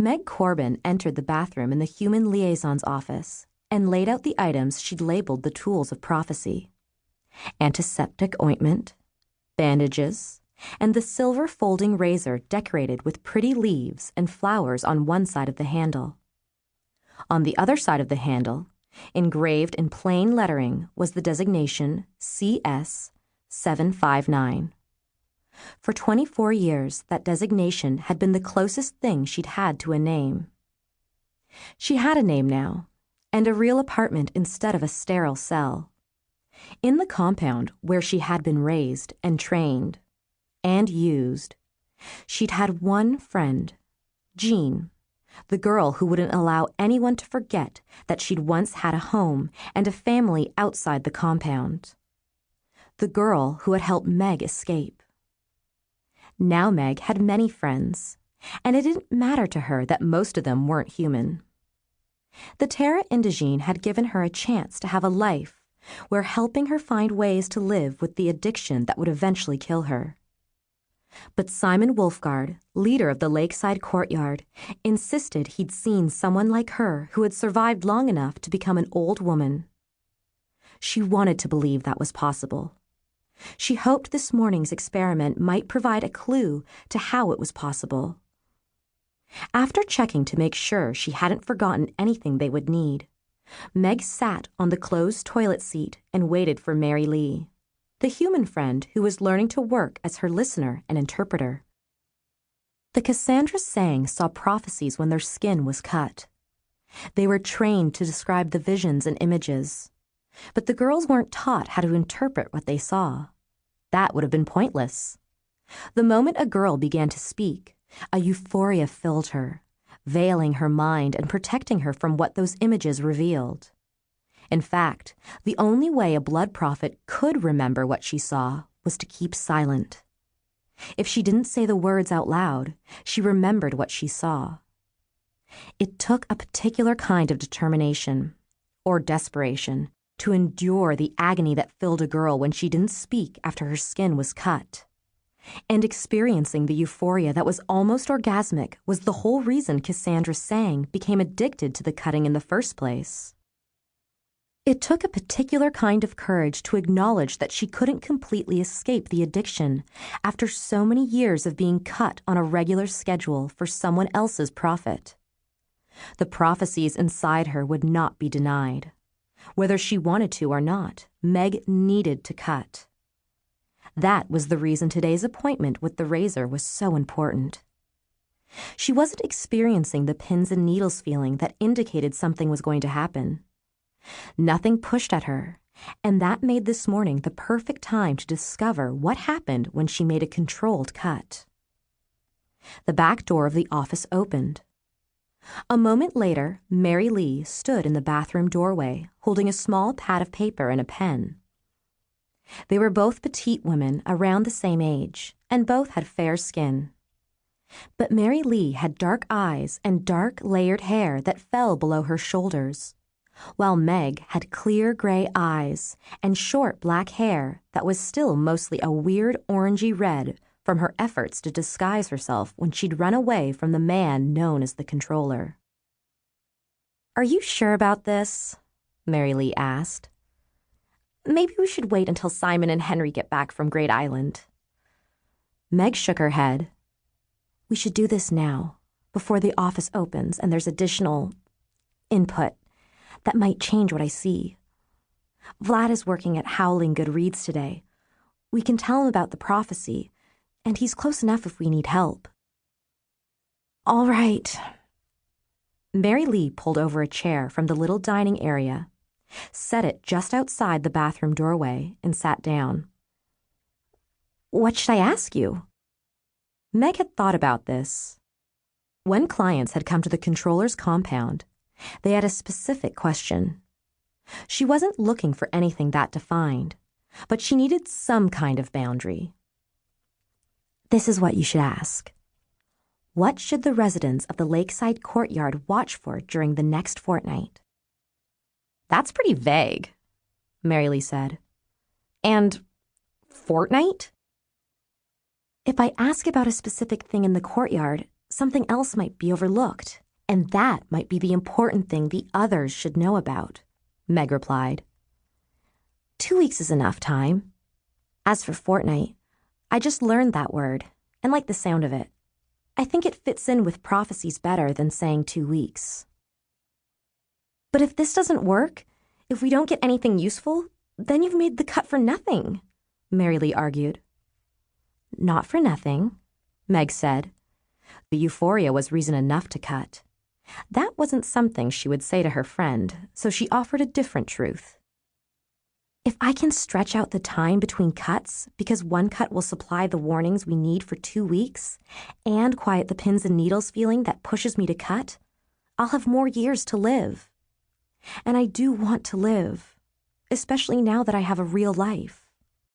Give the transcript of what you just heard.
Meg Corbyn entered the bathroom in the Human Liaison's office and laid out the items she'd labeled the tools of prophecy: antiseptic ointment, bandages, and the silver folding razor decorated with pretty leaves and flowers on one side of the handle. On the other side of the handle, engraved in plain lettering, was the designation CS 759. For 24 years, that designation had been the closest thing she'd had to a name. She had a name now, and a real apartment instead of a sterile cell. In the compound where she had been raised and trained and used, she'd had one friend, Jean, the girl who wouldn't allow anyone to forget that she'd once had a home and a family outside the compound. The girl who had helped Meg escape. Now Meg had many friends, and it didn't matter to her that most of them weren't human. The terra indigene had given her a chance to have a life where helping her find ways to live with the addiction that would eventually kill her. But Simon Wolfgard, leader of the lakeside courtyard, insisted he'd seen someone like her who had survived long enough to become an old woman. She wanted to believe that was possible. She hoped this morning's experiment might provide a clue to how it was possible. After checking to make sure she hadn't forgotten anything they would need, Meg sat on the closed toilet seat and waited for Mary Lee, the human friend who was learning to work as her listener and interpreter. The Cassandra sang saw prophecies when their skin was cut. They were trained to describe the visions and images, but the girls weren't taught how to interpret what they saw. That would have been pointless. The moment a girl began to speak, a euphoria filled her, veiling her mind and protecting her from what those images revealed. In fact, the only way a blood prophet could remember what she saw was to keep silent. If she didn't say the words out loud, she remembered what she saw. It took a particular kind of determination, or desperation, to endure the agony that filled a girl when she didn't speak after her skin was cut. And experiencing the euphoria that was almost orgasmic was the whole reason Cassandra sang became addicted to the cutting in the first place. It took a particular kind of courage to acknowledge that she couldn't completely escape the addiction after so many years of being cut on a regular schedule for someone else's profit. The prophecies inside her would not be denied. Whether she wanted to or not, Meg needed to cut. That was the reason today's appointment with the razor was so important. She wasn't experiencing the pins and needles feeling that indicated something was going to happen. Nothing pushed at her, and that made this morning the perfect time to discover what happened when she made a controlled cut. The back door of the office opened. A moment later, Mary Lee stood in the bathroom doorway, holding a small pad of paper and a pen. They were both petite women around the same age, and both had fair skin. But Mary Lee had dark eyes and dark, layered hair that fell below her shoulders, while Meg had clear gray eyes and short black hair that was still mostly a weird orangey red from her efforts to disguise herself when she'd run away from the man known as the controller. "Are you sure about this?" Mary Lee asked. "Maybe we should wait until Simon and Henry get back from Great Island." Meg shook her head. "We should do this now, before the office opens and there's additional input that might change what I see. Vlad is working at Howling Good Reads today. We can tell him about the prophecy, and he's close enough if we need help." "All right." Mary Lee pulled over a chair from the little dining area, set it just outside the bathroom doorway, and sat down. "What should I ask you?" Meg had thought about this. When clients had come to the controller's compound, they had a specific question. She wasn't looking for anything that defined, but she needed some kind of boundary. "This is what you should ask. What should the residents of the lakeside courtyard watch for during the next fortnight?" "That's pretty vague," Mary Lee said. "And fortnight?" "If I ask about a specific thing in the courtyard, something else might be overlooked, and that might be the important thing the others should know about, Meg replied. 2 weeks is enough time. As for fortnight, I just learned that word and like the sound of it. I think it fits in with prophecies better than saying 2 weeks. But if this doesn't work, if we don't get anything useful, then you've made the cut for nothing, Mary Lee argued. Not for nothing, Meg said. The euphoria was reason enough to cut. That wasn't something she would say to her friend, so she offered a different truth. If I can stretch out the time between cuts because one cut will supply the warnings we need for 2 weeks and quiet the pins and needles feeling that pushes me to cut, I'll have more years to live. And I do want to live, especially now that I have a real life.